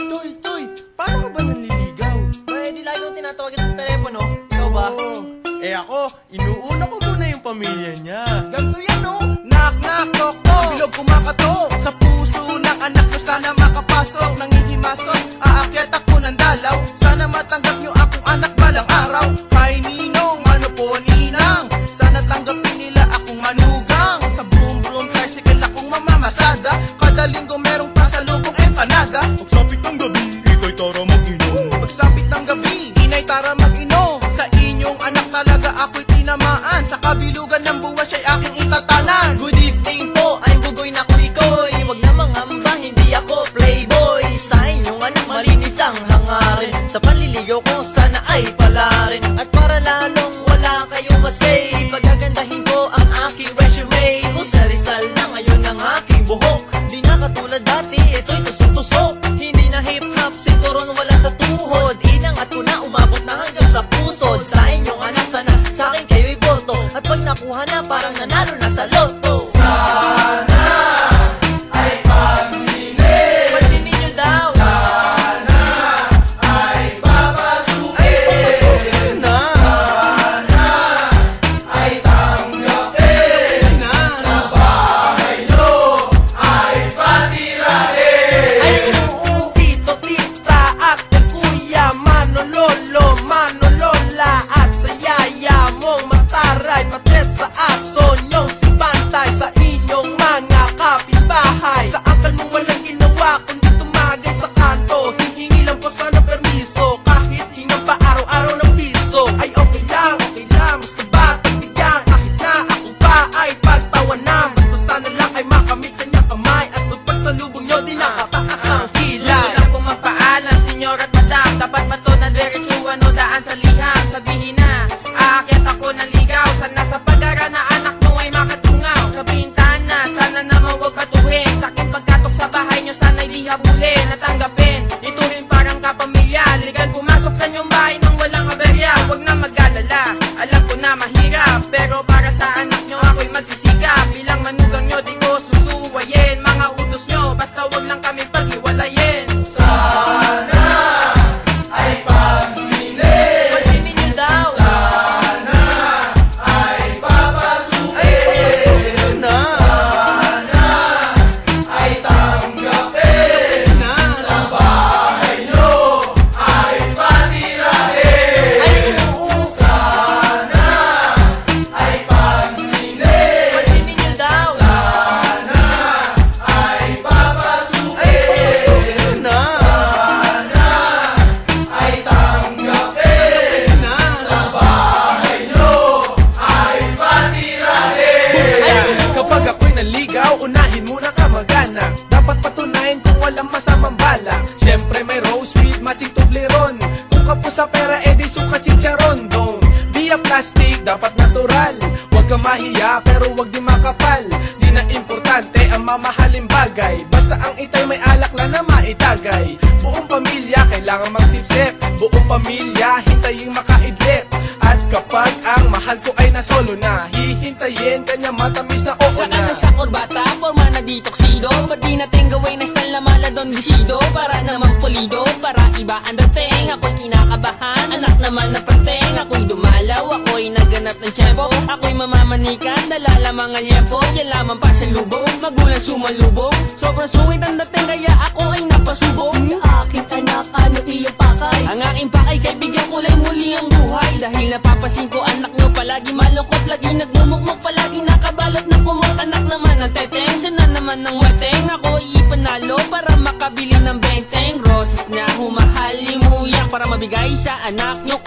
Toy, paano ka ba nanliligaw? Eh, di lagi kong tinatawagan sa telepono. Ikaw ba? Eh ako, inuuna ko muna yung pamilya niya. Ganto yan oh. Knock, knock, knock, knock. Bilog kumakato sa puso ng anak ko, sana makapasok. Nangihimasok, aakyat ako ng dalaw. Sana matanggap nyo akong anak balang araw. Hay ninong, ano po ninang, sana tanggapin nila akong manugang. Sa boom boom tricycle akong mamamasada. Kada linggo merong pasalubong empanada. Pagsapit ng gabi, ikay tara mag-inom. Pagsapit ng gabi, inay tara mag-inom. Sa inyong anak talaga ako'y tinamaan. Sa kabilugan ng buwan siya'y aking itatanan. Good evening po, I'm Bugoy na Kuy-Koy. Huwag na mangamba, hindi ako playboy. Sa inyong anak malinis ang hangarin. Sa panliligaw ko sana ay palarin. At para lalong wala kayong masay, pagagandahin ko ang aking resume. Jose Rizal na ngayon ang aking buhok. Di na katulad dati, ito'y tusok-tusok. Hindi na hip-hop, sinturon wala sa tuhod. Inangat ko na, umabot na hanggang sa pusod. Sa inyong anak sana, sa akin kayo'y boto. At pag nakuha na, parang nanalo na sa loto. Sana ay pansinin. Pansinin nyo daw. Sana ay papasukin. Papasukin na. Sana ay tanggapin. Sa bahay nyo ay patirahin. Ay oo, tito, tita at kuya, mano, lolo, mano, lola. At sa yaya mong mataray, pati sa aso nyong si Bantay. Sa inyong mga kapitbahay, sa akal mo walang ginawa kundi tumagay sa kanto. Hihingi lang po sana permiso, kahit hingang pa araw-araw ng piso. Ay okay lang, basta batang bigyan. Kahit na ako pa ay pagtawanan. Basta na lang ay makamit kanya kamay. At sa pagsalubong nyo di nakataas ang kilay. Gusto lang kong magpaalam, senyor at madam. Dapat ba to na diretsuhan o daan sa liham? Sabihin na, aakyat ako ng ligaw. Sana sa pag-ara na anak mo ay makatungaw. Sa bintana, sana naman huwag patuhin. Sa aking pagkatok sa bahay nyo, sana'y di habulin. Natanggapin, ito rin parang kapamilya. Legal pumasok sa inyong bahay nang walang aberya. Huwag na mag-alala, alam ko na mahirap. Pero para sa anak nyo ako'y magsisikap. Bilang manugang nyo di ko susuwayin. Mga utos nyo, basta huwag lang kami paghiwalayin. Sana ay pansinin. Pansinin nyo daw. Sana ay papasukin. Papasukin na. Sana ay tanggapin. Sa bahay nyo ay patirahin. Ay oo, Sana ay pansinin. pansinin nyo daw. Sana ay papasukin. Papasukin na. Sana ay tanggapin. Sa bahay nyo ay patirahin. Kapag ako'y naligaw, unahin muna ka mag-anak. Dapat patunayan kung walang masamang bala. Siyempre may rose with matching tubleron. Kung kapos sa pera, edi suka chicharon. Don't be a plastic, dapat natural. Huwag ka mahiya, pero huwag di makapal. Di na importante ang mamahaling bagay. Basta ang itay may alak lang na maitagay. Buong pamilya kailangan magsipsip. Buong pamilya hintayin makaidlip. At kapag ang mahal ko ay nasolo na, hihintayin kanya matamis na oo Saka na. na sa kurbata, forma na di toksido. Ba't di natin gawin na style na maladon disido? Para naman pulido, para iba ang dating. Ako'y kinakabahan, anak naman na panteng. Ako'y dumalaw, ako'y naganap ng tiyempo. Ako'y mamamanikan, dalala mga liempo. Yan lamang pa sa lubong, magulang sumalubong. Sobrang sungit ang dating, kaya ako ay napasubong. Aking anak, ano iyong pakay? Ang aking pakay, kaibigan ko lang muli ang buhay. Dahil napapasin ko anak nyo palagi malungkot. Lagi nagmumukmok, palagi nakabalot na kumot. Anak naman ang teteng, sana naman ng weteng. Ako ipanalo para makabili ng benteng. Roses na humahalimuyak para mabigay sa anak nyo.